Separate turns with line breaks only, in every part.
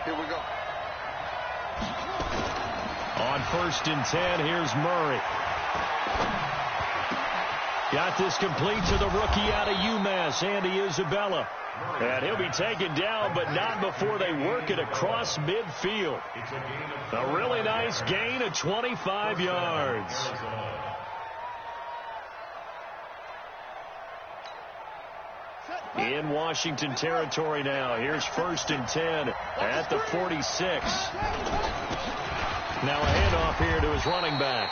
Here we go.
On 1st and 10, here's Murray. Got this complete to the rookie out of UMass, Andy Isabella. And he'll be taken down, but not before they work it across midfield. A really nice gain of 25 yards. In Washington territory now. Here's 1st and 10 at the 46. Now a handoff here to his running back.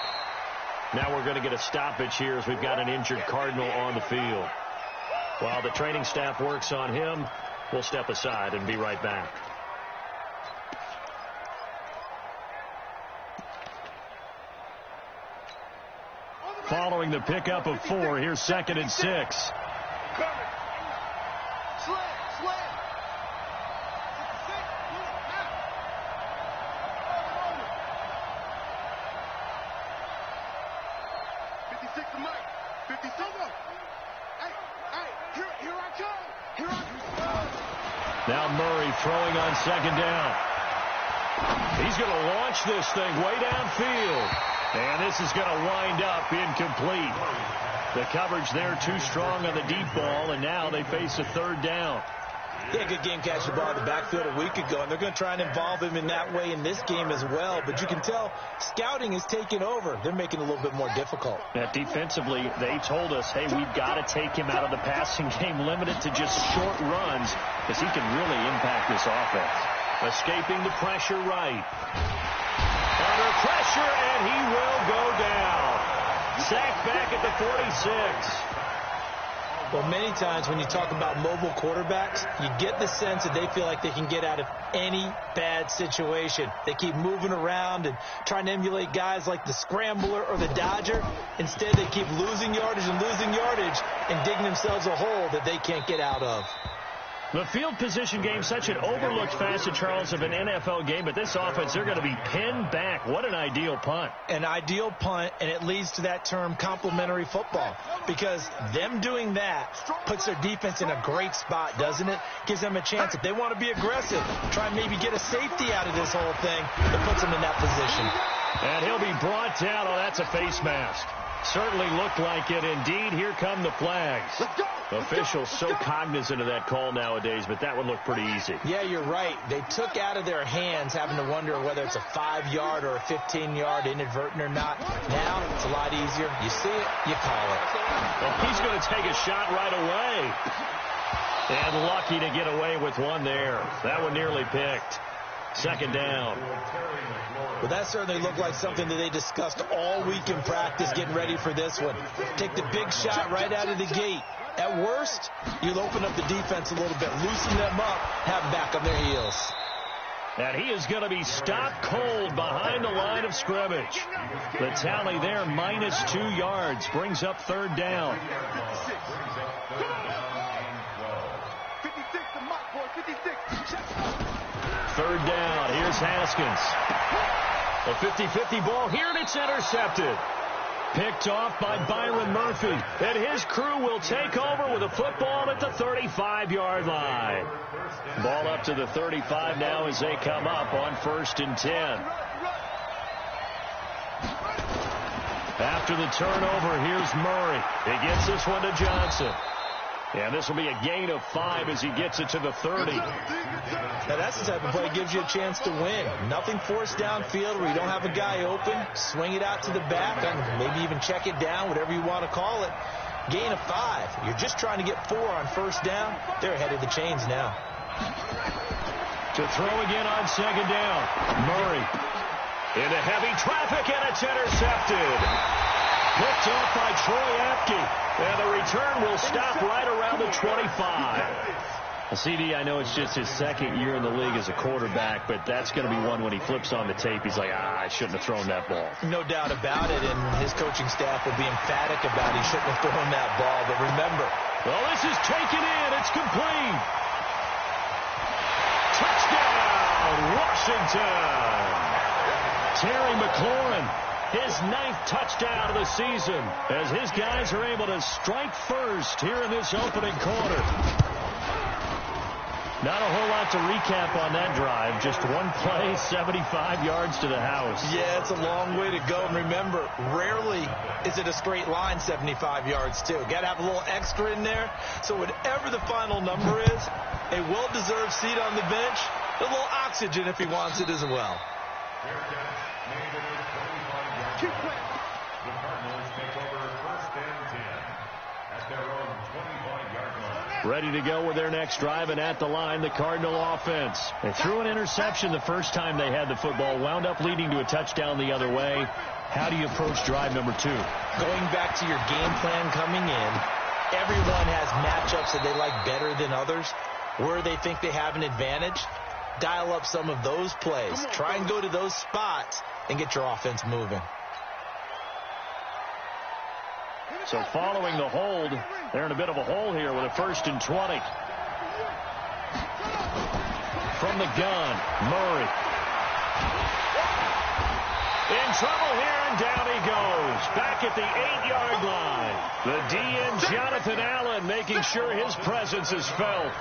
Now we're going to get a stoppage here as we've got an injured Cardinal on the field. While the training staff works on him, we'll step aside and be right back. Following the pickup of 4, here's 2nd and 6. Now Murray throwing on 2nd down. He's going to launch this thing way downfield. And this is going to wind up incomplete. The coverage there too strong on the deep ball, and now they face a 3rd down.
Yeah, good game catching the ball in the backfield a week ago, and they're going to try and involve him in that way in this game as well. But you can tell scouting is taking over. They're making it a little bit more difficult.
Defensively, they told us, hey, we've got to take him out of the passing game, limited to just short runs, because he can really impact this offense. Escaping the pressure right. Under pressure, and he will go down. Sacked back at the 46.
Well, many times when you talk about mobile quarterbacks, you get the sense that they feel like they can get out of any bad situation. They keep moving around and trying to emulate guys like the Scrambler or the Dodger. Instead, they keep losing yardage and digging themselves a hole that they can't get out of.
The field position game, such an overlooked facet, Charles, of an NFL game, but this offense, they're going to be pinned back. What an ideal punt.
An ideal punt, and it leads to that term complementary football, because them doing that puts their defense in a great spot, doesn't it? Gives them a chance. If they want to be aggressive, try and maybe get a safety out of this whole thing, it puts them in that position.
And he'll be brought down. Oh, that's a face mask. Certainly looked like it. Indeed, here come the flags. Officials so cognizant of that call nowadays, but that would look pretty easy.
Yeah, you're right. They took out of their hands having to wonder whether it's a 5-yard or a 15-yard inadvertent or not. Now it's a lot easier. You see it, you call it.
Well, he's going to take a shot right away. And lucky to get away with one there. That one nearly picked. 2nd down.
Well, that certainly looked like something that they discussed all week in practice getting ready for this one. Take the big shot right out of the gate. At worst, you'll open up the defense a little bit, loosen them up, have them back on their heels.
And he is going to be stopped cold behind the line of scrimmage. The tally there, -2 yards, brings up 3rd down. 3rd down. Here's Haskins. A 50-50 ball here, and it's intercepted. Picked off by Byron Murphy. And his crew will take over with a football at the 35-yard line. Ball up to the 35 now as they come up on 1st and 10. After the turnover, here's Murray. He gets this one to Johnson. And this will be a gain of 5 as he gets it to the 30.
Now that's the type of play that gives you a chance to win. Nothing forced downfield where you don't have a guy open. Swing it out to the back and maybe even check it down, whatever you want to call it. Gain of 5. You're just trying to get 4 on 1st down. They're ahead of the chains now.
To throw again on 2nd down. Murray into heavy traffic, and it's intercepted. Picked off by Troy Apke. And the return will stop right around the 25. Well, CD, I know it's just his 2nd year in the league as a quarterback, but that's going to be one when he flips on the tape. He's like, I shouldn't have thrown that ball.
No doubt about it, and his coaching staff will be emphatic about he shouldn't have thrown that ball. But remember,
well, this is taken in. It's complete. Touchdown, Washington. Terry McLaurin. His 9th touchdown of the season as his guys are able to strike first here in this opening quarter. Not a whole lot to recap on that drive. Just one play, 75 yards to the house.
Yeah, it's a long way to go. And remember, rarely is it a straight line 75 yards, too. Got to have a little extra in there. So whatever the final number is, a well-deserved seat on the bench, a little oxygen if he wants it as well.
The Cardinals take over first and 10 at their own 25-yard line.
Ready to go with their next drive, and at the line, the Cardinal offense. They threw an interception the first time they had the football, wound up leading to a touchdown the other way. How do you approach drive number 2?
Going back to your game plan coming in, everyone has matchups that they like better than others, where they think they have an advantage. Dial up some of those plays. Try and go to those spots and get your offense moving.
So following the hold, they're in a bit of a hole here with a 1st and 20. From the gun, Murray. In trouble here, and down he goes. Back at the 8-yard line. The DN, Jonathan Allen, making sure his presence is felt.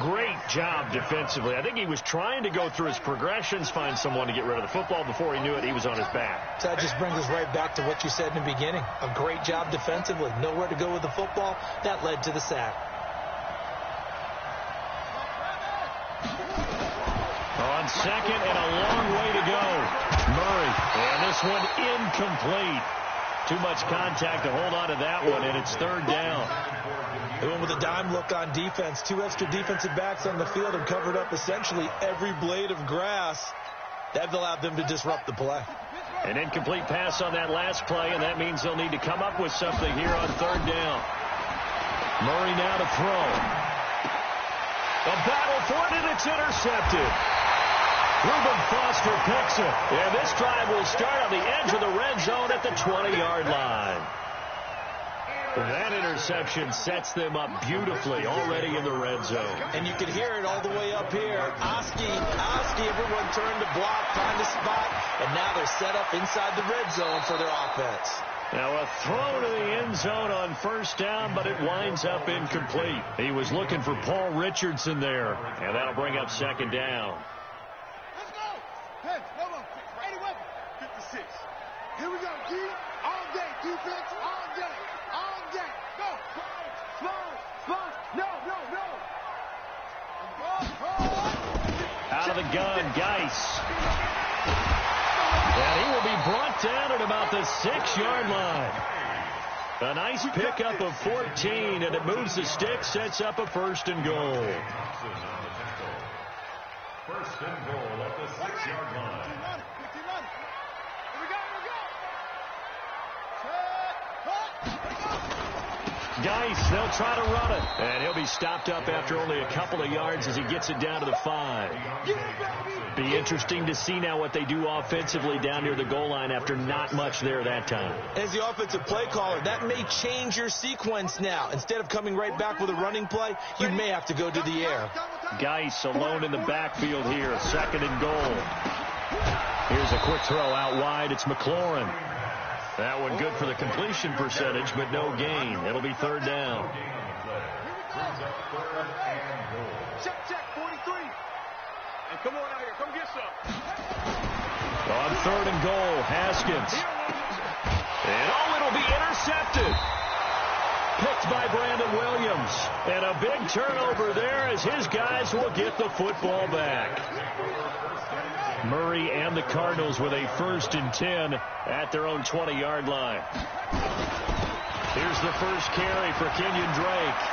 Great job defensively. I think he was trying to go through his progressions, find someone to get rid of the football. Before he knew it, he was on his back.
So that just brings us right back to what you said in the beginning. A great job defensively. Nowhere to go with the football. That led to the sack.
On second and a long way to go. Murray. And this one incomplete. Too much contact to hold on to that one, and it's 3rd down.
They went with a dime look on defense. 2 extra defensive backs on the field and covered up essentially every blade of grass. That allowed them to disrupt the play.
An incomplete pass on that last play, and that means they'll need to come up with something here on 3rd down. Murray now to throw. A battle for it, and it's intercepted. Reuben Foster picks it. And this drive will start on the edge of the red zone at the 20-yard line. That interception sets them up beautifully already in the red zone.
And you can hear it all the way up here. Oski, everyone turned to block, find a spot, and now they're set up inside the red zone for their offense.
Now a throw to the end zone on 1st down, but it winds up incomplete. He was looking for Paul Richardson there, and that'll bring up 2nd down.
Let's go. Hey, hold on. 56. Here we go. D all day. Defense all day. All day. Go. Slow. No.
Out of the gun, Geis. And he will be brought down at about the 6-yard line. A nice pickup of 14, and it moves the stick, sets up a 1st and goal.
1st and goal at the 6-yard line.
Geis, they'll try to run it. And he'll be stopped up after only a couple of yards as he gets it down to the 5. Be interesting to see now what they do offensively down near the goal line after not much there that time.
As the offensive play caller, that may change your sequence now. Instead of coming right back with a running play, you may have to go to the air.
Geis alone in the backfield here, 2nd and goal. Here's a quick throw out wide. It's McLaurin. That one good for the completion percentage, but no gain. It'll be 3rd down.
Check, 43. And come on out here. Come get some.
On 3rd and goal, Haskins. And it'll be intercepted. Picked by Brandon Williams. And a big turnover there as his guys will get the football back. Murray and the Cardinals with a 1st and 10 at their own 20-yard line. Here's the first carry for Kenyon Drake.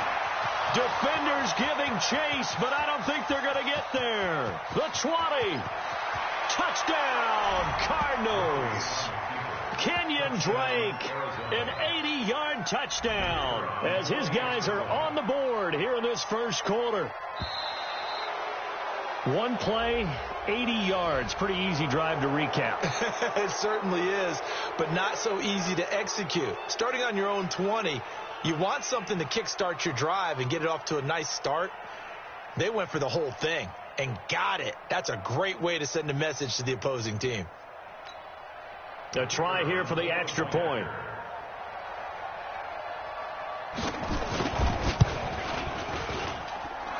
Defenders giving chase, but I don't think they're going to get there. The 20. Touchdown, Cardinals. Kenyon Drake, an 80-yard touchdown as his guys are on the board here in this first quarter. One play, 80 yards. Pretty easy drive to recap.
It certainly is, but not so easy to execute. Starting on your own 20, you want something to kickstart your drive and get it off to a nice start. They went for the whole thing and got it. That's a great way to send a message to the opposing team.
A try here for the extra point.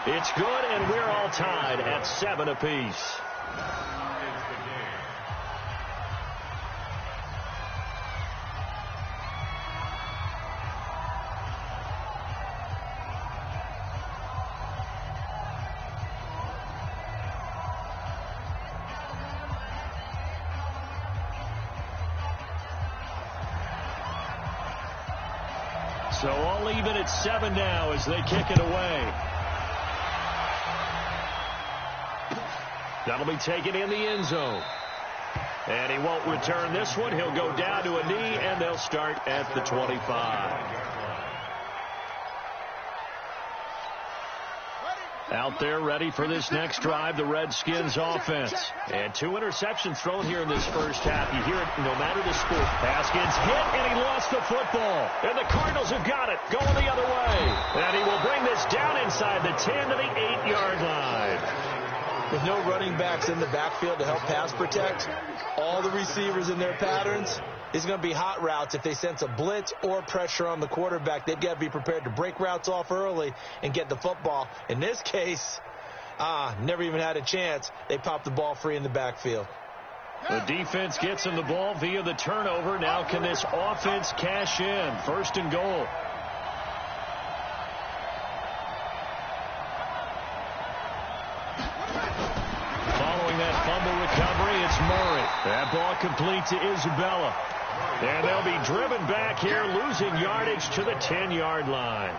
It's good, and we're all tied at 7 apiece. So all even at 7 now as they kick it away. That'll be taken in the end zone. And he won't return this one. He'll go down to a knee, and they'll start at the 25. Out there ready for this next drive, the Redskins offense. And 2 interceptions thrown here in this first half. You hear it no matter the score. Haskins hit, and he lost the football. And the Cardinals have got it, going the other way. And he will bring this down inside the 10 to the 8-yard line.
With no running backs in the backfield to help pass protect, all the receivers in their patterns, it's going to be hot routes. If they sense a blitz or pressure on the quarterback, they've got to be prepared to break routes off early and get the football. In this case, never even had a chance. They popped the ball free in the backfield.
The defense gets him the ball via the turnover. Now can this offense cash in? 1st and goal. Fumble recovery, it's Murray. That ball complete to Isabella. And they'll be driven back here, losing yardage to the 10-yard line.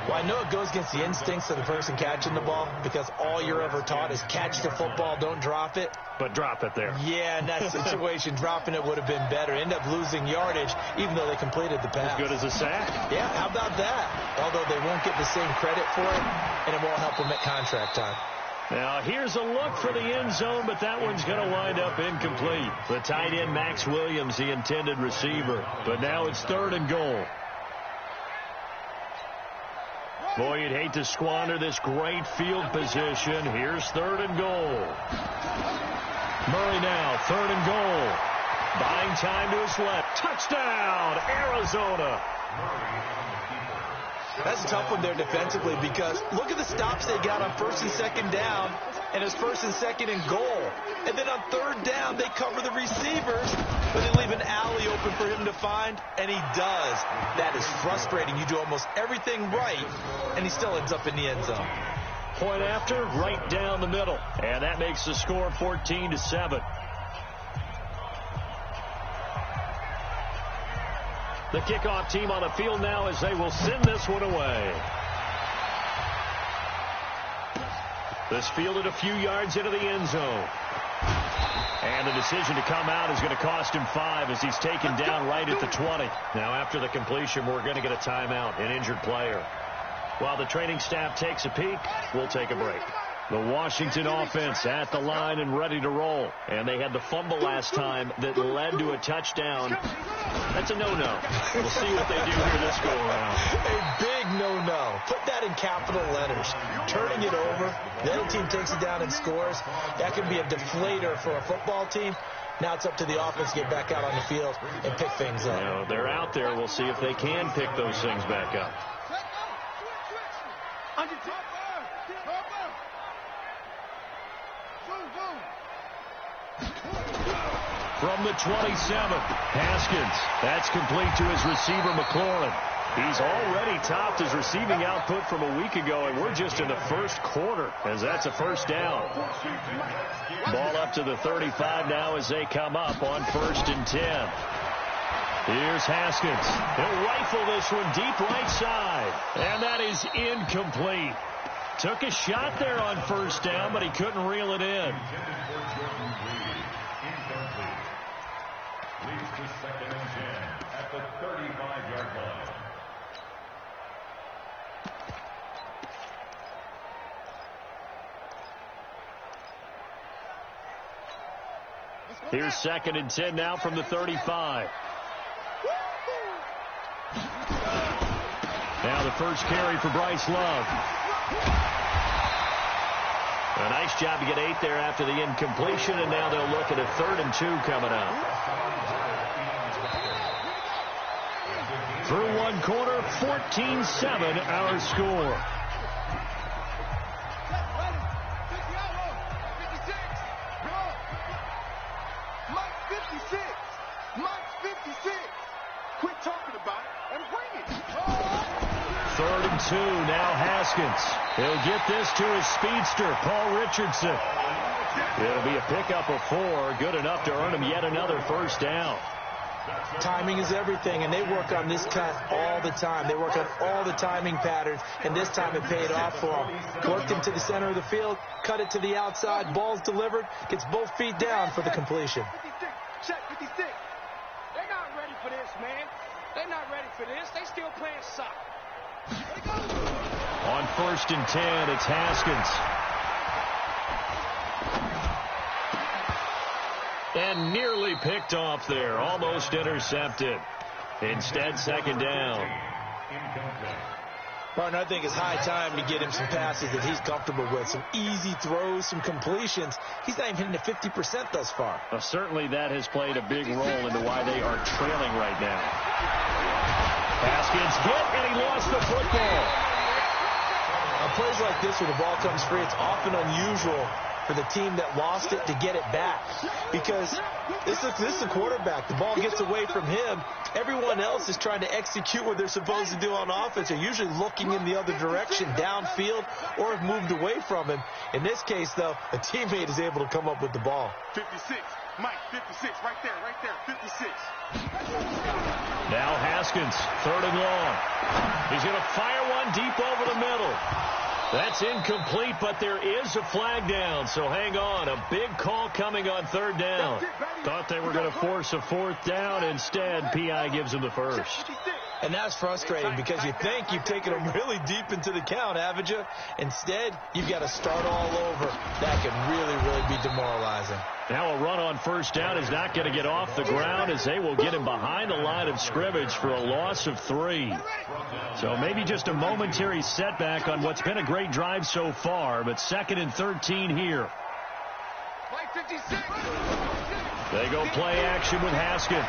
Well, I know it goes against the instincts of the person catching the ball because all you're ever taught is catch the football, don't drop it.
But drop it there.
Yeah, in that situation, dropping it would have been better. End up losing yardage, even though they completed the pass.
As good as a sack?
Yeah, how about that? Although they won't get the same credit for it, and it won't help them at contract time.
Now, here's a look for the end zone, but that one's going to wind up incomplete. The tight end, Max Williams, the intended receiver. But now it's 3rd and goal. Boy, you'd hate to squander this great field position. Here's 3rd and goal. Murray now, 3rd and goal. Buying time to his left. Touchdown, Arizona.
That's a tough one there defensively because look at the stops they got on 1st and 2nd down, and it's 1st and 2nd and goal. And then on 3rd down, they cover the receivers, but they leave an alley open for him to find, and he does. That is frustrating. You do almost everything right, and he still ends up in the end zone.
Point after, right down the middle. And that makes the score 14-7. The kickoff team on the field now as they will send this one away. This fielded a few yards into the end zone. And the decision to come out is going to cost him 5 as he's taken down right at the 20. Now after the completion, we're going to get a timeout, an injured player. While the training staff takes a peek, we'll take a break. The Washington offense at the line and ready to roll. And they had the fumble last time that led to a touchdown. That's a no-no. We'll see what they do here this go-around.
A big no-no. Put that in capital letters. Turning it over, the other team takes it down and scores. That can be a deflator for a football team. Now it's up to the offense to get back out on the field and pick things up.
You know, they're out there. We'll see if they can pick those things back up. From the 27, Haskins. That's complete to his receiver, McLaurin. He's already topped his receiving output from a week ago, and we're just in the first quarter as that's a 1st down. Ball up to the 35 now as they come up on 1st and 10. Here's Haskins. He'll rifle this one deep right side, and that is incomplete. Took a shot there on 1st down, but he couldn't reel it in.
Leads to 2nd and 10 at the 35-yard line.
Here's 2nd and 10 now from the 35. Now the first carry for Bryce Love. A nice job to get 8 there after the incompletion, and now they'll look at a 3rd and 2 coming up. Through one quarter, 14-7 our score. 3rd and 2. Now Haskins. He'll get this to his speedster, Paul Richardson. It'll be a pickup of 4. Good enough to earn him yet another first down.
Timing is everything, and they work on this cut all the time. They work on all the timing patterns, and this time it paid off for them. Worked him to the center of the field, cut it to the outside, ball's delivered, gets both feet down for the completion.
Check 56. They're not ready for this, man. They're not ready for this. They still playing soccer.
On 1st and 10, it's Haskins. And nearly picked off there. Almost intercepted. Instead, 2nd down.
Partner, I think it's high time to get him some passes that he's comfortable with. Some easy throws, some completions. He's not even hitting the 50% thus far.
Well, certainly that has played a big role into why they are trailing right now. Haskins hit, and he lost the football.
On plays like this where the ball comes free, it's often unusual for the team that lost it to get it back, because this is the quarterback. The ball gets away from him. Everyone else is trying to execute what they're supposed to do on offense. They're usually looking in the other direction, downfield, or have moved away from him. In this case, though, a teammate is able to come up with the ball.
56, Mike, 56, right there, 56.
Now Haskins, 3rd and long. He's going to fire one deep over the middle. That's incomplete, but there is a flag down, so hang on. A big call coming on 3rd down. Thought they were going to force a 4th down. Instead, P.I. gives him the first.
And that's frustrating because you think you've taken them really deep into the count, haven't you? Instead, you've got to start all over. That could really, really be demoralizing.
Now a run on 1st down is not going to get off the ground, as they will get him behind the line of scrimmage for a loss of 3. So maybe just a momentary setback on what's been a great drive so far, but 2nd and 13 here. They go play action with Haskins.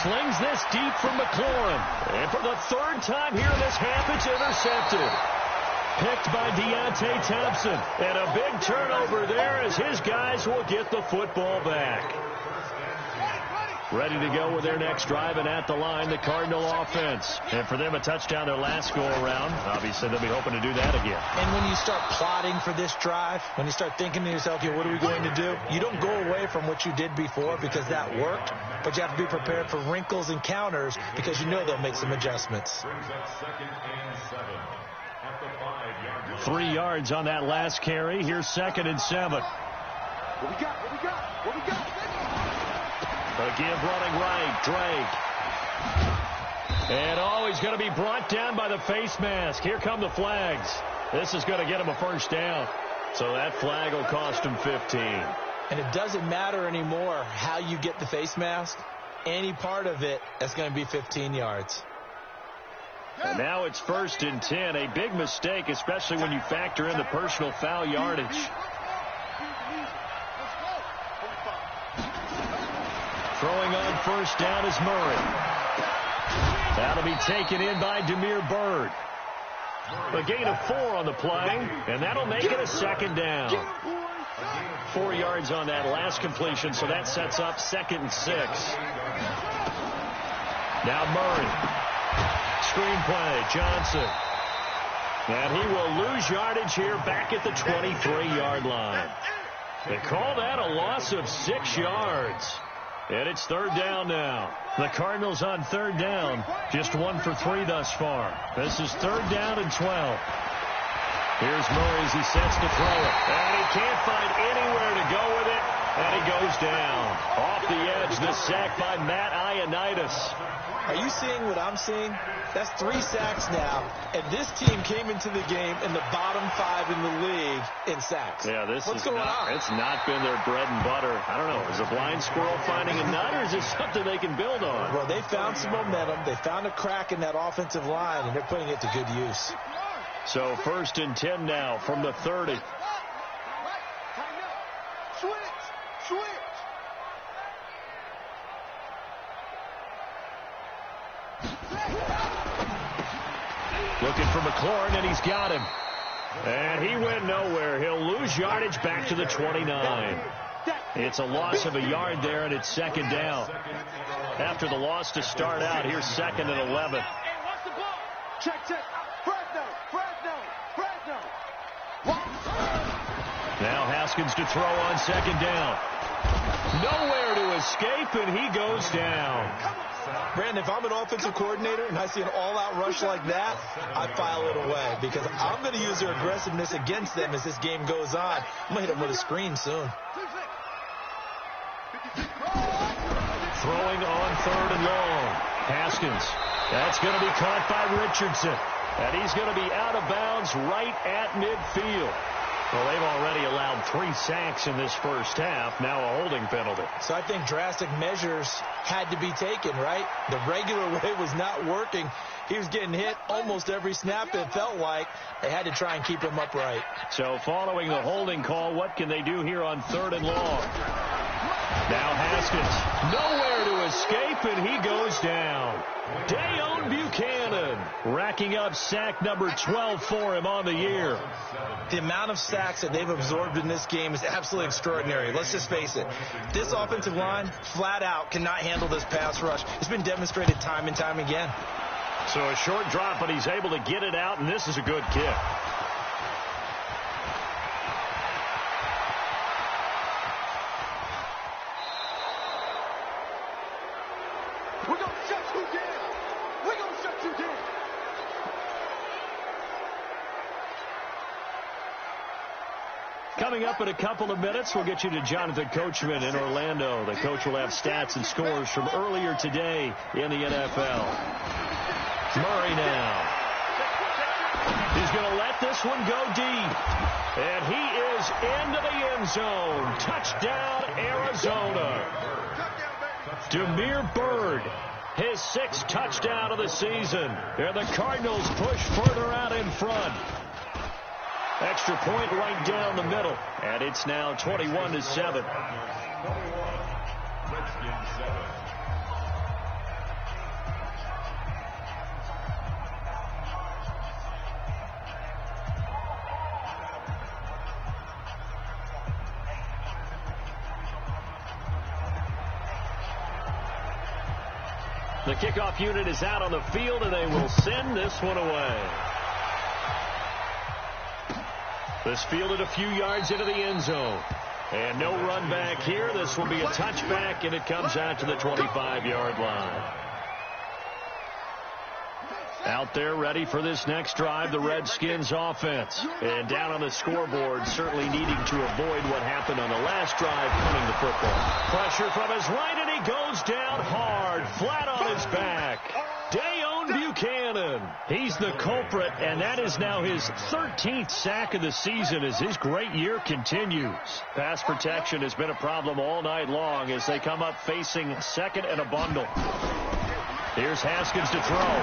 Slings this deep from McLaurin. And for the 3rd time here in this half, it's intercepted. Picked by Deontay Thompson. And a big turnover there as his guys will get the football back. Ready to go with their next drive, and at the line, the Cardinal offense. And for them, a touchdown their last go-around. Obviously, they'll be hoping to do that again.
And when you start plotting for this drive, when you start thinking to yourself, okay, what are we going to do? You don't go away from what you did before because that worked, but you have to be prepared for wrinkles and counters because you know they'll make some adjustments.
3 yards on that last carry. Here's 2nd and 7.
What we got?
Again, running right, Drake. And he's going to be brought down by the face mask. Here come the flags. This is going to get him a first down. So that flag will cost him 15.
And it doesn't matter anymore how you get the face mask. Any part of it, that's going to be 15 yards.
And now it's 1st and 10. A big mistake, especially when you factor in the personal foul yardage. Throwing on 1st down is Murray. That'll be taken in by Damiere Byrd. A gain of 4 on the play, and that'll make it a 2nd down. 4 yards on that last completion, so that sets up 2nd and 6. Now Murray. Screenplay, Johnson. And he will lose yardage here back at the 23-yard line. They call that a loss of 6 yards. And it's 3rd down now. The Cardinals on 3rd down. Just 1 for 3 thus far. This is 3rd down and 12. Here's Murray as he sets to throw it. And he can't find anywhere to go with it. And he goes down. Off the edge, the sack by Matt Ioannidis.
Are you seeing what I'm seeing? That's 3 sacks now, and this team came into the game in the bottom 5 in the league in sacks.
Yeah,
What's going on?
It's not been their bread and butter. I don't know. Is a blind squirrel finding a nut, or is it something they can build on?
Well, they found some momentum. They found a crack in that offensive line, and they're putting it to good use.
So 1st and 10 now from the 30.
Switch.
Looking for McLaurin, and he's got him. And he went nowhere. He'll lose yardage back to the 29. It's a loss of a yard there, and it's 2nd down. After the loss to start out, here's 2nd and 11.
Check. Fresno.
Now Haskins to throw on second down. Nowhere to escape, and he goes down.
Brandon, if I'm an offensive coordinator and I see an all-out rush like that, I file it away because I'm going to use their aggressiveness against them as this game goes on. I'm going to hit them with a screen soon.
Throwing on third and long. Haskins. That's going to be caught by Richardson. And he's going to be out of bounds right at midfield. Well, they've already allowed 3 sacks in this first half. Now a holding penalty.
So I think drastic measures had to be taken, right? The regular way was not working. He was getting hit almost every snap, it felt like. They had to try and keep him upright.
So following the holding call, what can they do here on third and long? Now Haskins, nowhere to escape, and he goes down. Dayon Buchanan racking up sack number 12 for him on the year.
The amount of sacks that they've absorbed in this game is absolutely extraordinary. Let's just face it. This offensive line, flat out, cannot handle this pass rush. It's been demonstrated time and time again.
So a short drop, but he's able to get it out, and this is a good kick.
We're going to shut you down.
Coming up in a couple of minutes, we'll get you to Jonathan Coachman in Orlando. The coach will have stats and scores from earlier today in the NFL. Murray now. He's going to let this one go deep. And he is into the end zone. Touchdown, Arizona. Damiere Byrd, his 6th touchdown of the season. And the Cardinals push further out in front. Extra point right down the middle. And it's now 21-7. The kickoff unit is out on the field, and they will send this one away. This fielded a few yards into the end zone. And no run back here. This will be a touchback, and it comes out to the 25-yard line. Out there ready for this next drive, the Redskins offense. And down on the scoreboard, certainly needing to avoid what happened on the last drive, punting the football. Pressure from his right, and he goes down hard, flat on his back. Dayon Buchanan. He's the culprit, and that is now his 13th sack of the season as his great year continues. Pass protection has been a problem all night long as they come up facing second and a bundle. Here's Haskins to throw.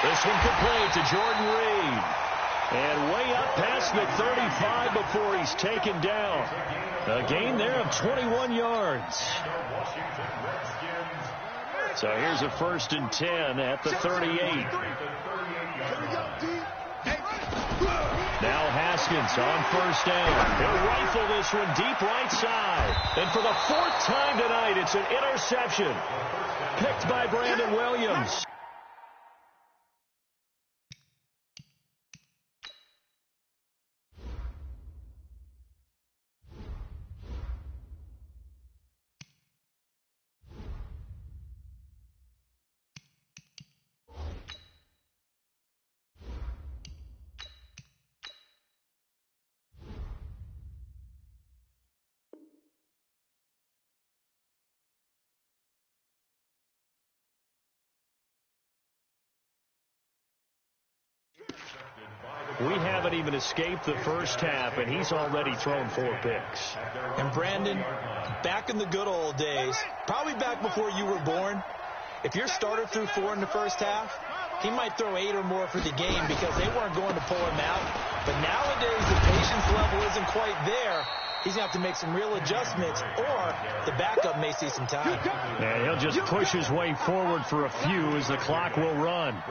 This one complete to Jordan Reed. And way up past the 35 before he's taken down. A gain there of 21 yards. So here's a 1st and 10 at the 38. Now Haskins on 1st down. He'll rifle this one deep right side. And for the 4th time tonight, it's an interception. Picked by Brandon Williams. We haven't even escaped the first half, and he's already thrown 4 picks.
And Brandon, back in the good old days, probably back before you were born, if your starter threw 4 in the first half, he might throw 8 or more for the game because they weren't going to pull him out. But nowadays, the patience level isn't quite there. He's going to have to make some real adjustments, or the backup may see some time.
And he'll just push his way forward for a few as the clock will run.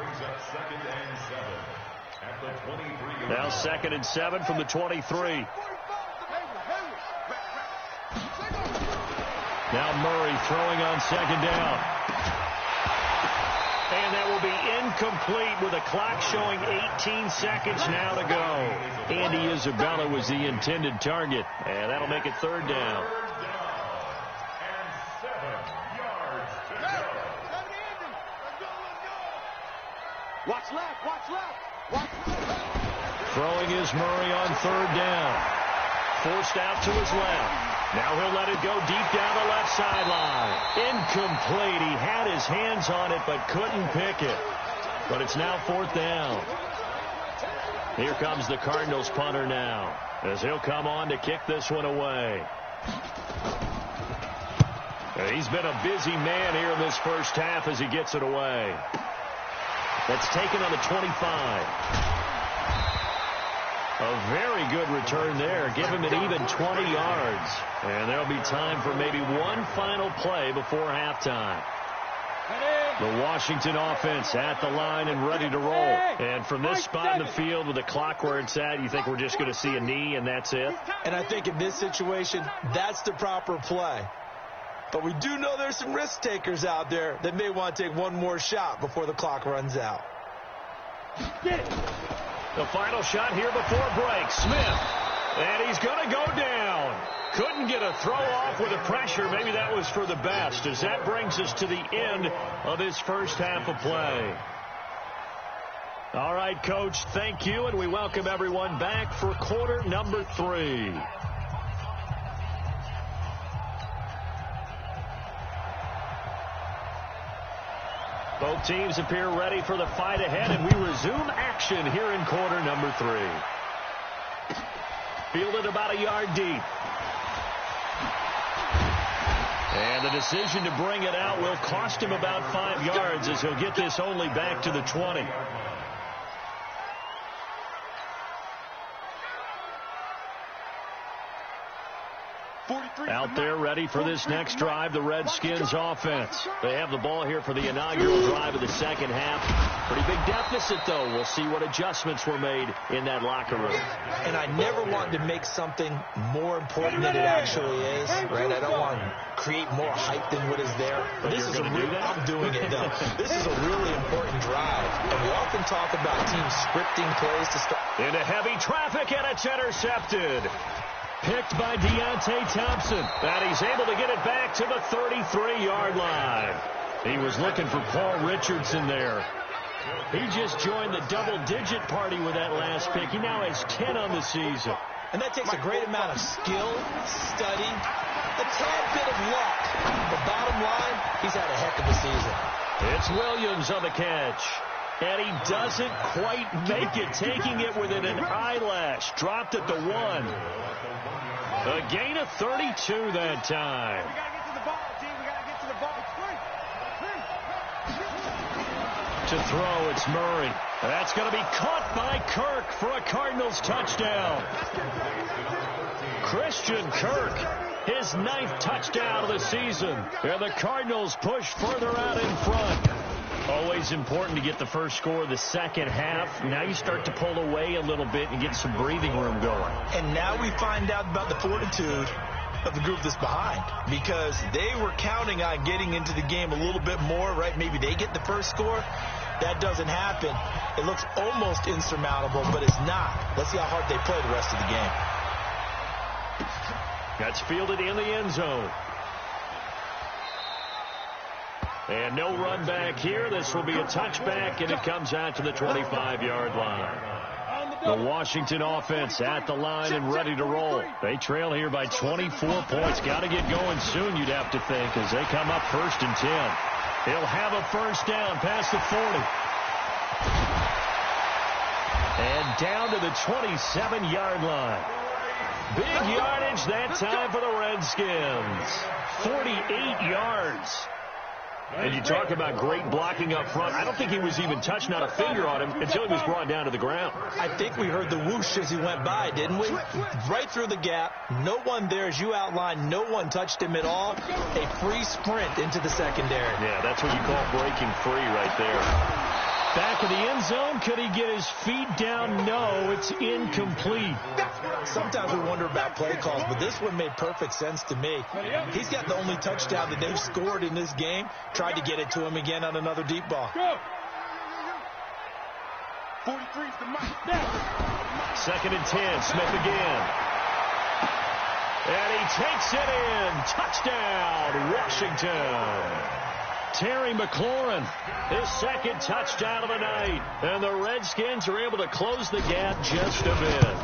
Now 2nd and 7 from the 23. Now Murray throwing on 2nd down. And that will be incomplete with a clock showing 18 seconds now to go. Andy Isabella was the intended target, and that'll make it third down.
And 7 yards to go.
Watch left, watch left, watch left.
Throwing is Murray on third down. Forced out to his left. Now he'll let it go deep down the left sideline. Incomplete. He had his hands on it but couldn't pick it. But it's now fourth down. Here comes the Cardinals punter now, as he'll come on to kick this one away. He's been a busy man here in this first half as he gets it away. That's taken on the 25. A very good return there. Give him an even 20 yards. And there'll be time for maybe one final play before halftime. The Washington offense at the line and ready to roll. And from this spot in the field with the clock where it's at, you think we're just going to see a knee and that's it?
And I think in this situation, that's the proper play. But we do know there's some risk takers out there that may want to take one more shot before the clock runs out.
Get it.
The final shot here before break. Smith. And he's going to go down. Couldn't get a throw off with the pressure. Maybe that was for the best, as that brings us to the end of this first half of play. All right, Coach, thank you, and we welcome everyone back for quarter number 3. Both teams appear ready for the fight ahead, and we resume action here in quarter number 3. Fielded about a yard deep. And the decision to bring it out will cost him about 5 yards, as he'll get this only back to the 20. Out there ready for this next drive, the Redskins offense. They have the ball here for the inaugural drive of the second half. Pretty big deficit, though. We'll see what adjustments were made in that locker room.
And I never want to make something more important than it actually is, right? I don't want to create more hype than what is there. But this is I'm doing it, though. This is a really important drive. And we often talk about teams scripting plays to start.
Into heavy traffic, and it's intercepted. Picked by Deontay Thompson. And he's able to get it back to the 33-yard line. He was looking for Paul Richardson there. He just joined the double-digit party with that last pick. He now has 10 on the season.
And that takes a great amount of skill, study, a tad bit of luck. But bottom line, he's had a heck of a season.
It's Williams on the catch. And he doesn't quite make it, taking it within an eyelash. Dropped at the 1. A gain of 32 that time.
We got to get to the ball, G. We got to get to the ball.
To throw, it's Murray. That's going to be caught by Kirk for a Cardinals touchdown. Christian Kirk, his 9th touchdown of the season. And the Cardinals push further out in front. Always important to get the first score of the second half. Now you start to pull away a little bit and get some breathing room going.
And now we find out about the fortitude of the group that's behind, because they were counting on getting into the game a little bit more, right? Maybe they get the first score. That doesn't happen. It looks almost insurmountable, but it's not. Let's see how hard they play the rest of the game.
That's fielded in the end zone. And no run back here. This will be a touchback, and it comes out to the 25-yard line. The Washington offense at the line and ready to roll. They trail here by 24 points. Got to get going soon, you'd have to think, as they come up 1st and 10. He'll have a first down past the 40. And down to the 27-yard line. Big yardage that time for the Redskins. 48 yards. And you talk about great blocking up front. I don't think he was even touched, not a finger on him, until he was brought down to the ground.
I think we heard the whoosh as he went by, didn't we? Right through the gap. No one there, as you outlined. No one touched him at all. A free sprint into the secondary.
Yeah, that's what you call breaking free right there. Back in the end zone. Could he get his feet down? No, it's incomplete.
Sometimes we wonder about play calls, but this one made perfect sense to me. He's got the only touchdown that they've scored in this game. Tried to get it to him again on another deep ball.
43 is the mic.
Second and 10. Smith again. And he takes it in. Touchdown, Washington. Terry McLaurin, his second touchdown of the night. And the Redskins are able to close the gap just a bit.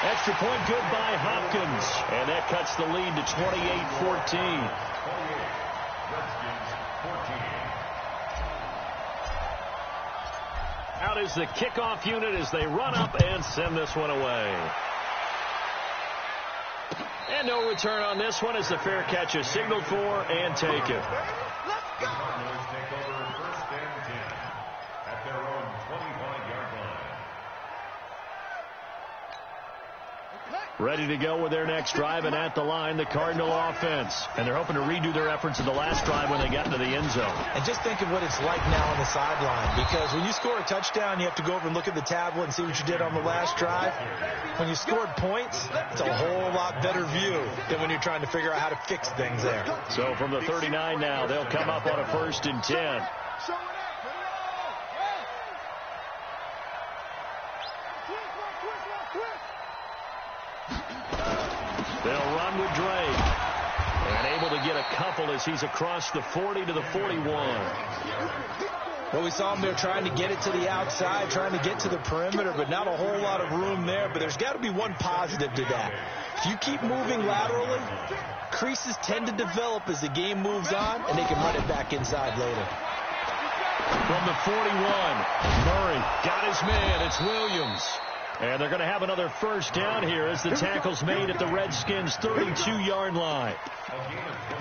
Extra point good by Hopkins. And that cuts the lead to 28-14. Out is the kickoff unit as they run up and send this one away. And no return on this one as the fair catch is signaled for and taken.
Let's go. Cardinals take over first and 10 at their own 25-yard line.
Ready to go with their next drive, and at the line, the Cardinal offense. And they're hoping to redo their efforts in the last drive when they got into the end zone.
And just think of what it's like now on the sideline, because when you score a touchdown, you have to go over and look at the tablet and see what you did on the last drive. When you scored points, it's a whole lot better view than when you're trying to figure out how to fix things there.
So from the 39 now, they'll come up on a first and 10. They'll run with Drake. And able to get a couple as he's across the 40 to the 41.
Well, we saw him there trying to get it to the outside, trying to get to the perimeter, but not a whole lot of room there. But there's got to be one positive to that. If you keep moving laterally, creases tend to develop as the game moves on, and they can run it back inside later.
From the 41, Murray got his man. It's Williams. And they're going to have another first down here as the tackle's made at the Redskins' 32-yard line.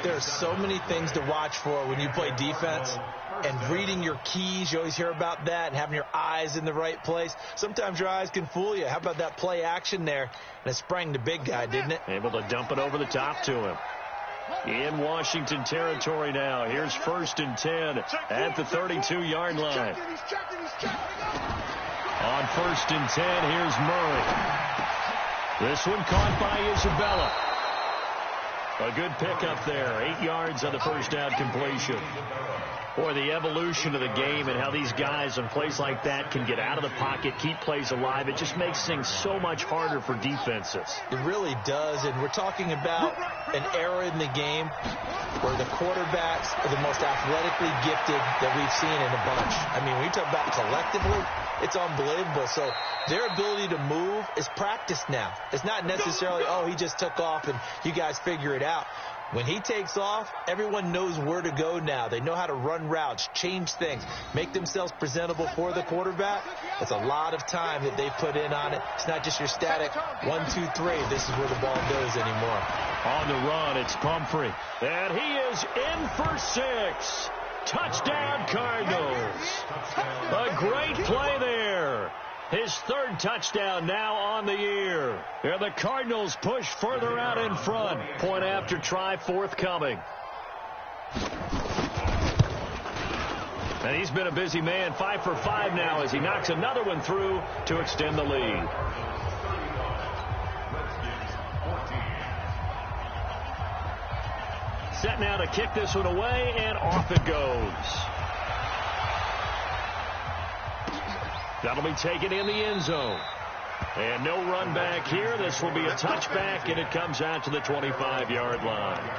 There are so many things to watch for when you play defense. And reading your keys, you always hear about that, and having your eyes in the right place. Sometimes your eyes can fool you. How about that play action there? And it sprang the big guy, didn't it?
Able to dump it over the top to him. In Washington territory now. Here's first and 10 at the 32-yard line. On first and 10, here's Murray. This one caught by Isabella. A good pickup there. 8 yards on the first down completion. Boy, the evolution of the game and how these guys in plays like that can get out of the pocket, keep plays alive, it just makes things so much harder for defenses.
It really does, and we're talking about an era in the game where the quarterbacks are the most athletically gifted that we've seen in a bunch. I mean, when you talk about collectively, it's unbelievable. So their ability to move is practiced now. It's not necessarily, oh, he just took off and you guys figure it out. When he takes off, everyone knows where to go now. They know how to run routes, change things, make themselves presentable for the quarterback. It's a lot of time that they put in on it. It's not just your static 1, 2, 3. This is where the ball goes anymore.
On the run, it's Pumphrey. And he is in for 6. Touchdown, Cardinals. A great play there. His third touchdown now on the year. And the Cardinals push further out in front. Point after try forthcoming. And he's been a busy man. 5 for 5 now as he knocks another one through to extend the lead. Set now to kick this one away, and off it goes. That'll be taken in the end zone. And no run back here. This will be a touchback, and it comes out to the 25-yard line.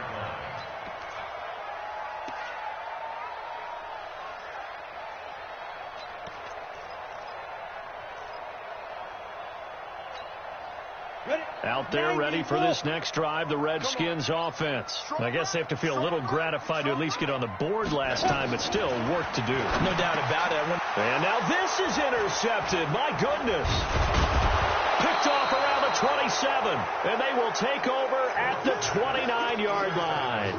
Out there ready for this next drive, the Redskins offense. I guess they have to feel a little gratified to at least get on the board last time, but still work to do.
No doubt about it.
And now this is intercepted. My goodness. Picked off around the 27, and they will take over at the 29-yard line.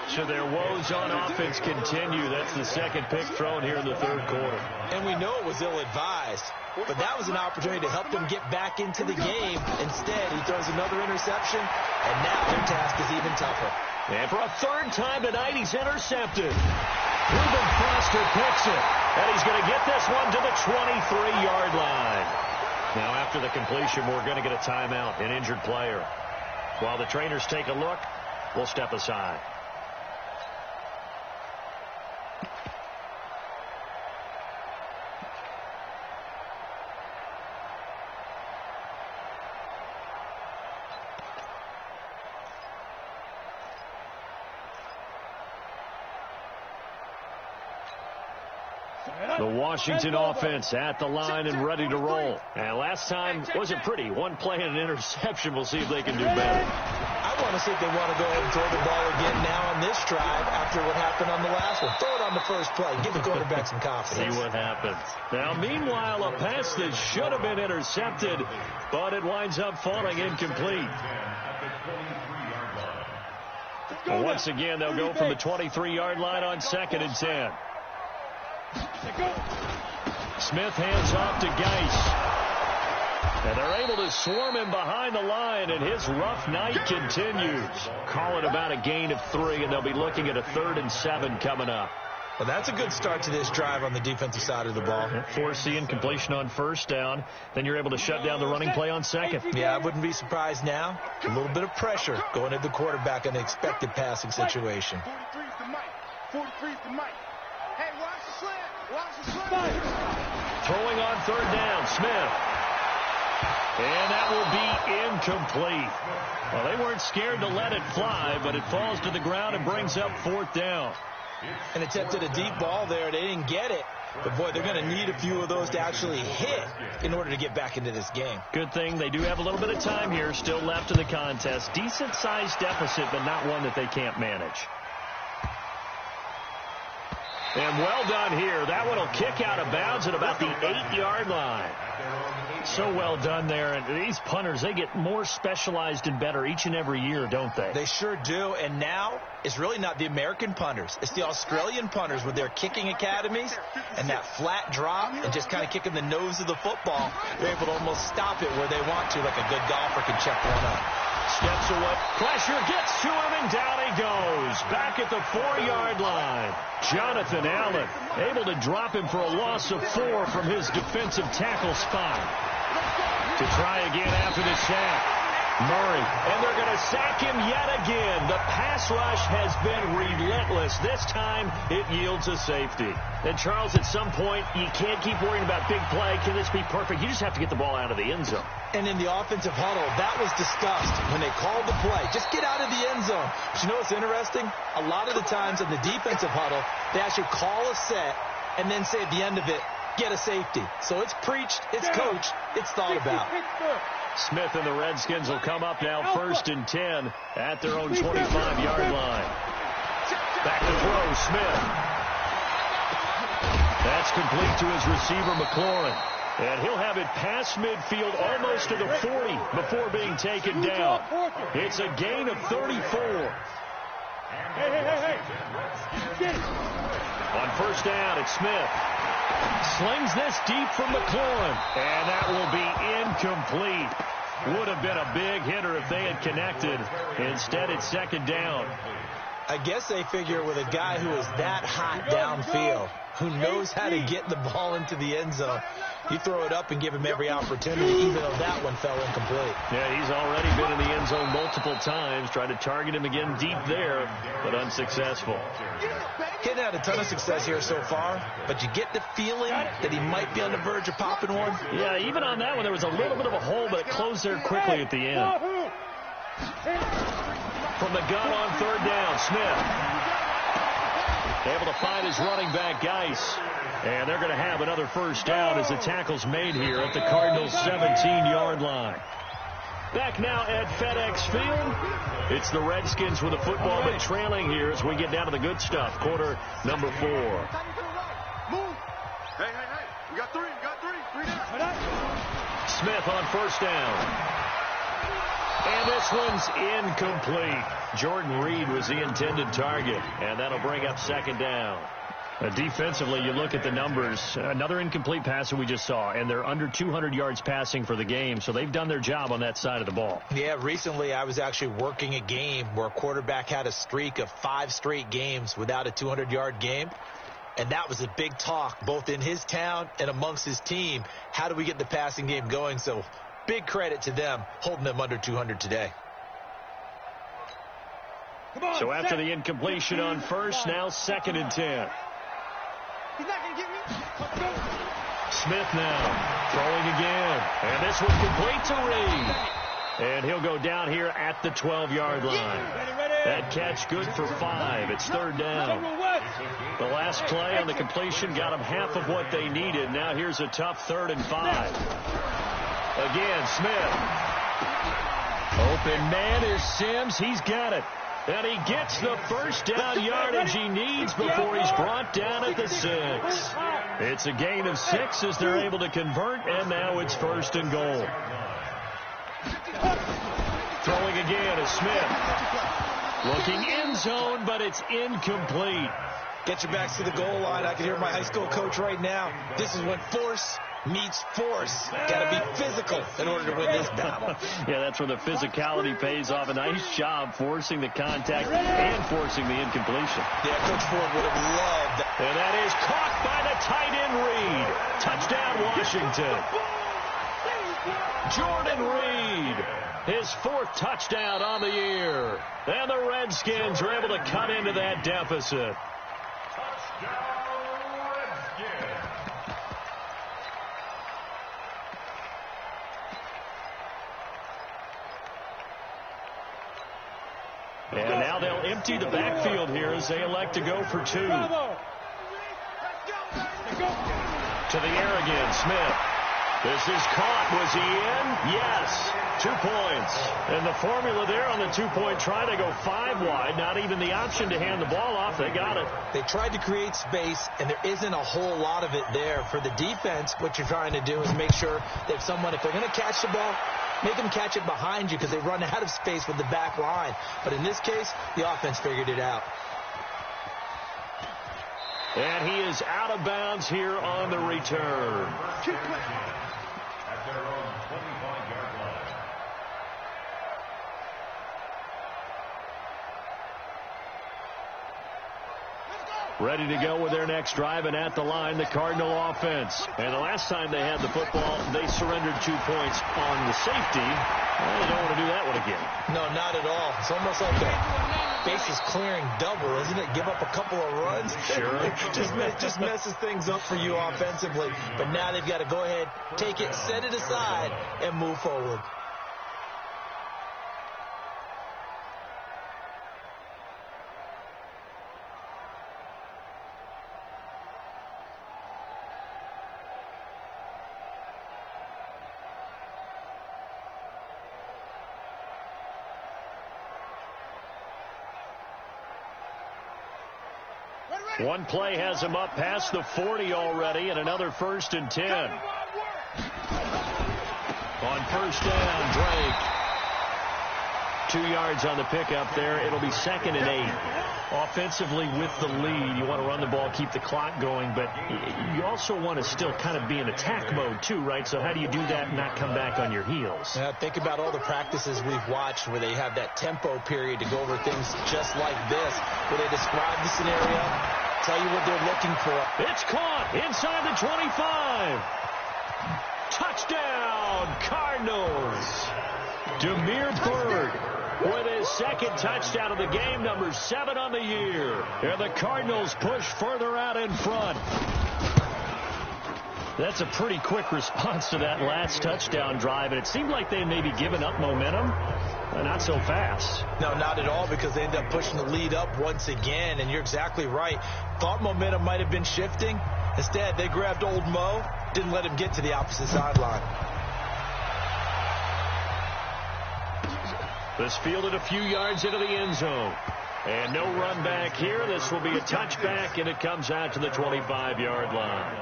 So their woes on offense continue. That's the second pick thrown here in the third quarter.
And we know it was ill-advised. But that was an opportunity to help them get back into the game. Instead, he throws another interception, and now their task is even tougher.
And for a third time tonight, he's intercepted. Reuben Foster picks it, and he's going to get this one to the 23-yard line. Now, after the completion, we're going to get a timeout, an injured player. While the trainers take a look, we'll step aside. The Washington offense at the line and ready to roll. And last time wasn't pretty. One play and an interception. We'll see if they can do better.
I want to see if they want to go ahead and throw the ball again now on this drive after what happened on the last one. Throw it on the first play. Give the quarterback some confidence.
See what happens. Now, meanwhile, a pass that should have been intercepted, but it winds up falling incomplete. And once again, they'll go from the 23-yard line on 2nd and 10. Smith hands off to Geis. And they're able to swarm him behind the line, and his rough night continues. Call it about a gain of 3, and they'll be looking at a 3rd and 7 coming up.
Well, that's a good start to this drive on the defensive side of the ball.
Force the incompletion on 1st down. Then you're able to shut down the running play on 2nd.
Yeah, I wouldn't be surprised now. A little bit of pressure going at the quarterback in the expected passing situation.
43's the mic. 43's the mic. Hey, watch the slant. Watch the slant.
Throwing on 3rd down, Smith. And that will be incomplete. Well, they weren't scared to let it fly, but it falls to the ground and brings up 4th down.
And attempted a deep ball there. They didn't get it. But, boy, they're going to need a few of those to actually hit in order to get back into this game.
Good thing they do have a little bit of time here still left in the contest. Decent-sized deficit, but not one that they can't manage. And well done here. That one will kick out of bounds at about the 8-yard line. So well done there. And these punters, they get more specialized and better each and every year, don't they?
They sure do. And now it's really not the American punters. It's the Australian punters with their kicking academies and that flat drop and just kind of kicking the nose of the football. They're able to almost stop it where they want to, like a good golfer can check one up.
Steps away. Pressure gets to him, and down he goes. Back at the 4-yard line. Jonathan Allen able to drop him for a loss of 4 from his defensive tackle spot. To try again after the sack. Murray, and they're going to sack him yet again. The pass rush has been relentless. This time, it yields a safety. And, Charles, at some point, you can't keep worrying about big play. Can this be perfect? You just have to get the ball out of the end zone.
And in the offensive huddle, that was discussed when they called the play. Just get out of the end zone. But you know what's interesting? A lot of the times in the defensive huddle, they actually call a set and then say at the end of it, get a safety. So it's preached, it's coached, it's thought about.
Smith and the Redskins will come up now 1st and 10 at their own 25-yard line. Back to throw, Smith. That's complete to his receiver, McLaurin. And he'll have it past midfield almost to the 40 before being taken down. It's a gain of 34.
Hey.
On 1st down, it's Smith. Slings this deep from McLaurin. And that will be incomplete. Would have been a big hitter if they had connected. Instead, it's 2nd down.
I guess they figure with a guy who is that hot downfield, who knows how to get the ball into the end zone, you throw it up and give him every opportunity, even though that one fell incomplete.
Yeah, he's already been in the end zone multiple times. Tried to target him again deep there, but unsuccessful.
He's had a ton of success here so far, but you get the feeling that he might be on the verge of popping one.
Yeah, even on that one, there was a little bit of a hole, but it closed there quickly at the end. From the gun on 3rd down, Smith. Able to find his running back, Geis. And they're going to have another 1st down as the tackle's made here at the Cardinals' 17-yard line. Back now at FedEx Field. It's the Redskins with the football, but trailing here as we get down to the good stuff. Quarter number 4.
Move. Hey. We got 3. Three down.
Smith on 1st down. And this one's incomplete. Jordan Reed was the intended target, and that'll bring up 2nd down. Defensively, you look at the numbers. Another incomplete pass that we just saw, and they're under 200 yards passing for the game, so they've done their job on that side of the ball.
Yeah, recently I was actually working a game where a quarterback had a streak of 5 straight games without a 200-yard game, and that was a big talk both in his town and amongst his team. How do we get the passing game going? So big credit to them holding them under 200 today.
So after the incompletion on 1st, now 2nd and 10.
He's not going to get me.
Smith now throwing again. And this one complete to Reed. And he'll go down here at the 12-yard line. That catch good for 5. It's 3rd down. The last play on the completion got them half of what they needed. Now here's a tough 3rd and 5. Again, Smith. Open man is Sims. He's got it. And he gets the first down yardage he needs before he's brought down at the 6. It's a gain of 6 as they're able to convert, and now it's 1st and goal. Throwing again is Smith. Looking end zone, but it's incomplete.
Get your backs to the goal line. I can hear my high school coach right now. This is when force meets force. Got to be physical in order to win this battle.
Yeah, that's where the physicality pays off. A nice job forcing the contact and forcing the incompletion.
Yeah, Coach Ford would have loved that.
And that is caught by the tight end Reed. Touchdown, Washington. Jordan Reed, his 4th touchdown on the year. And the Redskins are able to cut into that deficit. And now they'll empty the backfield here as they elect to go for 2. To the air again, Smith. This is caught. Was he in? Yes. 2 points. And the formula there on the 2-point try to go 5 wide. Not even the option to hand the ball off. They got it.
They tried to create space, and there isn't a whole lot of it there. For the defense, what you're trying to do is make sure that if they're going to catch the ball, make them catch it behind you because they run out of space with the back line. But in this case, the offense figured it out.
And he is out of bounds here on the return.
At their own 25-yard line.
Ready to go with their next drive, and at the line, the Cardinal offense. And the last time they had the football, they surrendered 2 points on the safety. Well, they don't want to do that one again.
No, not at all. It's almost like a bases clearing double, isn't it? Give up a couple of runs.
Sure.
just messes things up for you offensively. But now they've got to go ahead, take it, set it aside, and move forward.
One play has him up past the 40 already, and another 1st and 10. On 1st down, Drake. 2 yards on the pickup there. It'll be 2nd and 8. Offensively with the lead, you want to run the ball, keep the clock going, but you also want to still kind of be in attack mode too, right? So how do you do that and not come back on your heels?
Think about all the practices we've watched where they have that tempo period to go over things just like this, where they describe the scenario, tell you what they're looking for.
It's caught inside the 25. Touchdown, Cardinals. Damiere Byrd with his 2nd touchdown of the game, number 7 on the year. And the Cardinals push further out in front. That's a pretty quick response to that last touchdown drive, and it seemed like they may be giving up momentum. Not so fast.
No, not at all, because they end up pushing the lead up once again, and you're exactly right. Thought momentum might have been shifting. Instead, they grabbed old Mo, didn't let him get to the opposite sideline.
This fielded a few yards into the end zone. And no run back here. This will be a touchback, and it comes out to the 25-yard line.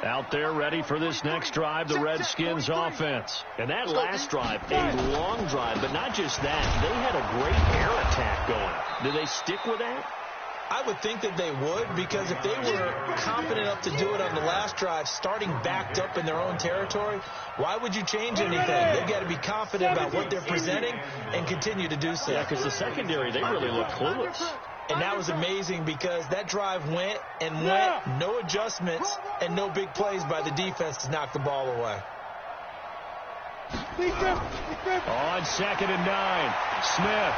Out there ready for this next drive, the Redskins offense. And that last drive, a long drive, but not just that. They had a great air attack going. Do they stick with that?
I would think that they would, because if they were confident enough to do it on the last drive, starting backed up in their own territory, why would you change anything? They've got to be confident about what they're presenting and continue to do so.
Yeah, because the secondary, they really look clueless.
And that was amazing, because that drive went and went, no adjustments and no big plays by the defense to knock the ball away.
On 2nd and 9, Smith.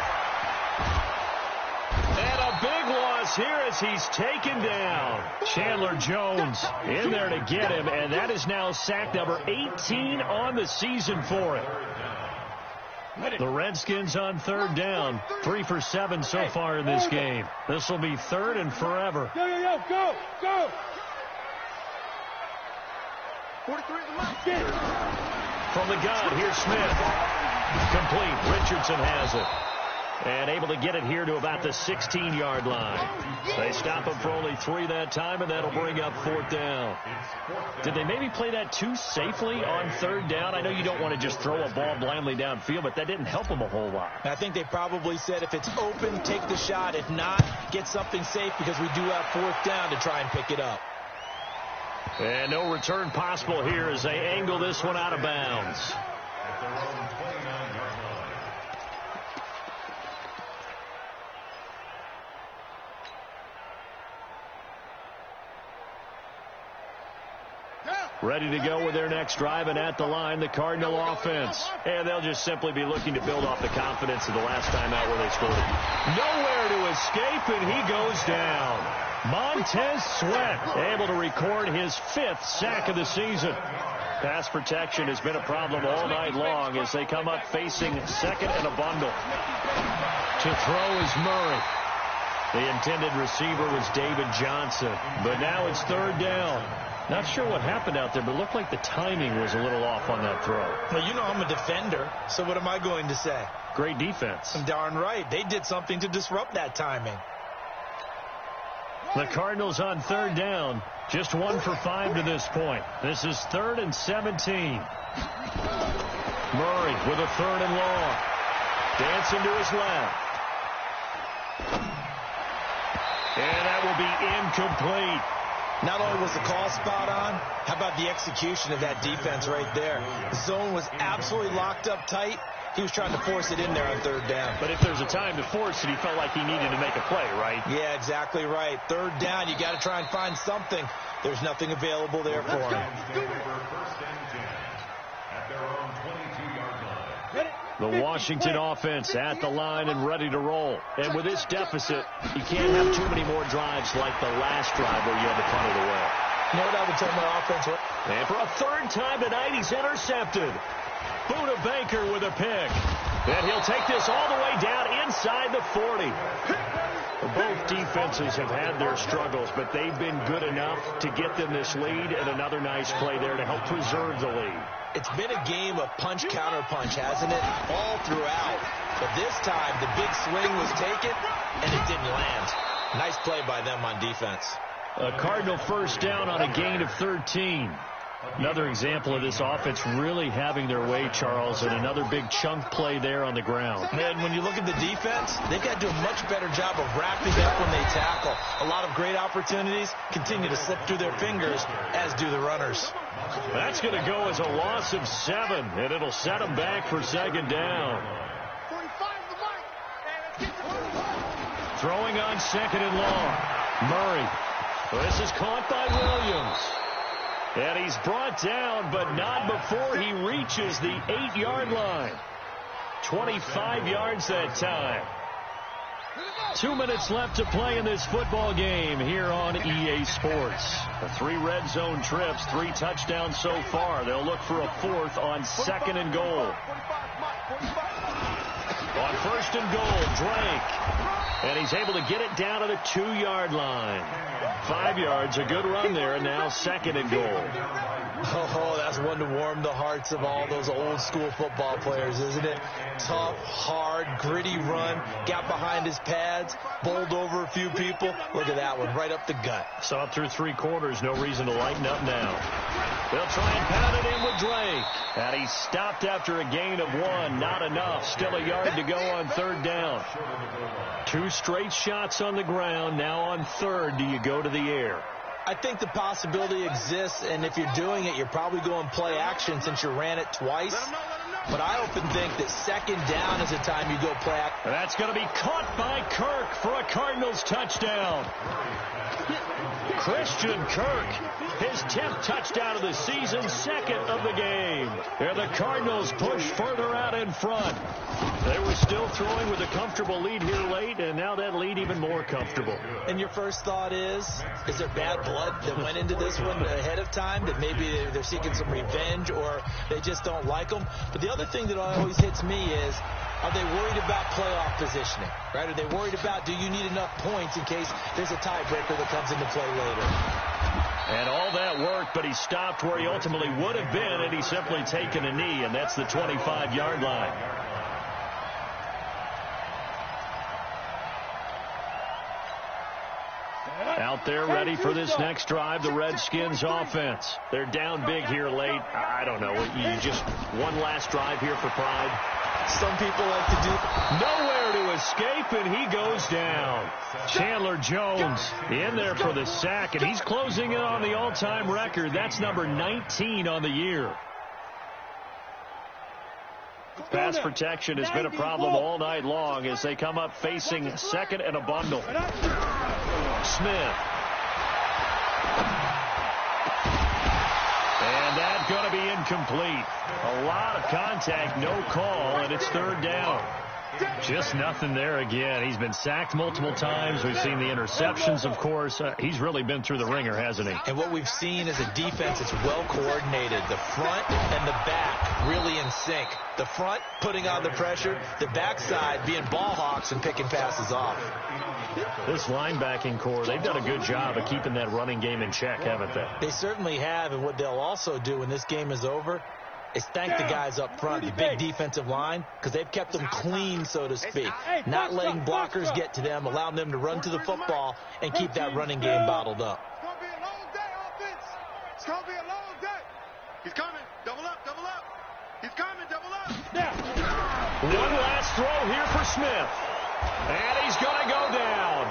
And a big loss here as he's taken down. Chandler Jones in there to get him, and that is now sack number 18 on the season for him. The Redskins on third down. 3 for 7 so far in this game. This will be third and forever.
Go! 43 is the mark.
From the gun, here's Smith. Complete. Richardson has it. And able to get it here to about the 16-yard line. They stop him for only 3 that time, and that'll bring up fourth down. Did they maybe play that too safely on third down? I know you don't want to just throw a ball blindly downfield, but that didn't help them a whole lot.
I think they probably said if it's open, take the shot. If not, get something safe because we do have fourth down to try and pick it up.
And no return possible here as they angle this one out of bounds.
At their own 29-yard line.
Ready to go with their next drive, and at the line, the Cardinal offense. And they'll just simply be looking to build off the confidence of the last time out where they scored. Nowhere to escape, and he goes down. Montez Sweat able to record his 5th sack of the season. Pass protection has been a problem all night long as they come up facing second and a bundle. To throw is Murray. The intended receiver was David Johnson, but now it's third down. Not sure what happened out there, but it looked like the timing was a little off on that throw.
Well, you know I'm a defender, so what am I going to say?
Great defense.
I'm darn right. They did something to disrupt that timing.
The Cardinals on third down. Just 1 for 5 to this point. This is 3rd and 17. Murray with a 3rd and long. Dancing to his left. And that will be incomplete.
Not only was the call spot on, how about the execution of that defense right there? The zone was absolutely locked up tight. He was trying to force it in there on third down.
But if there's a time to force it, he felt like he needed to make a play, right?
Yeah, exactly right. Third down, you got to try and find something. There's nothing available there for him.
At their own 22-yard line.
The Washington offense at the line and ready to roll. And with this deficit, you can't have too many more drives like the last drive where you had to punt it away.
You know what I would tell my offense?
And for a 3rd time tonight, he's intercepted. Buda Baker with a pick. And he'll take this all the way down inside the 40. Both defenses have had their struggles, but they've been good enough to get them this lead, and another nice play there to help preserve the lead.
It's been a game of punch-counter-punch, hasn't it? All throughout. But this time, the big swing was taken, and it didn't land. Nice play by them on defense.
A Cardinal first down on a gain of 13. Another example of this offense really having their way, Charles, and another big chunk play there on the ground.
And when you look at the defense, they've got to do a much better job of wrapping up when they tackle. A lot of great opportunities continue to slip through their fingers, as do the runners.
That's going to go as a loss of 7, and it'll set them back for second down. Throwing on second and long. Murray. This is caught by Williams. And he's brought down, but not before he reaches the 8-yard line. 25 yards that time. 2 minutes left to play in this football game here on EA Sports. 3 red zone trips, 3 touchdowns so far. They'll look for a 4th on second and goal. On first and goal, Drake. And he's able to get it down to the 2-yard line. 5 yards, a good run there, and now second and goal.
Oh, that's one to warm the hearts of all those old school football players, isn't it? Tough, hard, gritty run, got behind his pads, bowled over a few people. Look at that one, right up the gut.
Saw it through 3 quarters, no reason to lighten up now. They'll try and pound it in with Drake. And he stopped after a gain of 1, not enough. Still a yard to go on third down. 2 straight shots on the ground. Now on third, do you go to the air?
I think the possibility exists, and if you're doing it, you're probably going play action since you ran it twice. But I often think that second down is the time you go play action.
That's going to be caught by Kirk for a Cardinals touchdown. Christian Kirk, his 10th touchdown of the season, 2nd of the game. And the Cardinals push further out in front. They were still throwing with a comfortable lead here late, and now that lead even more more comfortable.
And your first thought is there bad blood that went into this one ahead of time, that maybe they're seeking some revenge or they just don't like them? But the other thing that always hits me is, are they worried about playoff positioning, right? Are they worried about, do you need enough points in case there's a tiebreaker that comes into play later?
And all that worked, but he stopped where he ultimately would have been, and he's simply taken a knee, and that's the 25-yard line. Out there ready for this next drive, the Redskins offense. They're down big here late. I don't know. You just one last drive here for pride.
Some people like to do.
Nowhere to escape, and he goes down. Chandler Jones in there for the sack, and he's closing in on the all-time record. That's number 19 on the year. Pass protection has been a problem all night long as they come up facing second and a bundle. Smith. And that's going to be incomplete. A lot of contact, no call, and it's third down. Just nothing there again. He's been sacked multiple times. We've seen the interceptions, of course. He's really been through the ringer, hasn't he?
And what we've seen is a defense that's well coordinated. The front and the back really in sync. The front putting on the pressure, the backside being ball hawks and picking passes off.
This linebacking core, they've done a good job of keeping that running game in check, haven't they?
They certainly have, and what they'll also do when this game is over is thank the guys up front, the big defensive line, because they've kept them clean, so to speak. Not letting blockers get to them, allowing them to run to the football and keep that running game bottled up.
It's going to be a long day, offense. It's going to be a long day. He's coming. Double up, double up. He's coming, double up.
One last throw here for Smith. And he's going to go down.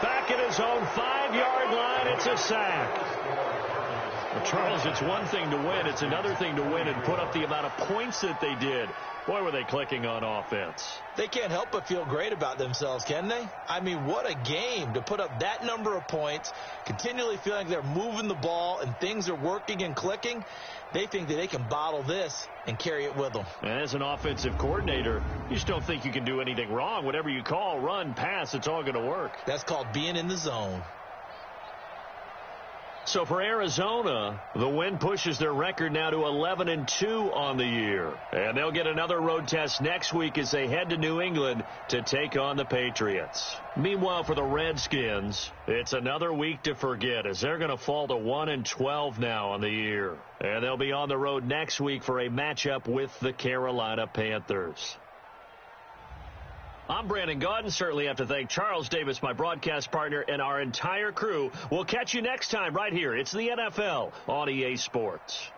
Back at his own 5-yard line, it's a sack. Well, Charles, it's one thing to win. It's another thing to win and put up the amount of points that they did. Boy, were they clicking on offense.
They can't help but feel great about themselves, can they? I mean, what a game to put up that number of points, continually feeling they're moving the ball and things are working and clicking. They think that they can bottle this and carry it with them.
And as an offensive coordinator, you just don't think you can do anything wrong. Whatever you call, run, pass, it's all going to work.
That's called being in the zone.
So for Arizona, the win pushes their record now to 11-2 on the year. And they'll get another road test next week as they head to New England to take on the Patriots. Meanwhile, for the Redskins, it's another week to forget as they're going to fall to 1-12 now on the year. And they'll be on the road next week for a matchup with the Carolina Panthers. I'm Brandon Gaudin. Certainly have to thank Charles Davis, my broadcast partner, and our entire crew. We'll catch you next time right here. It's the NFL on EA Sports.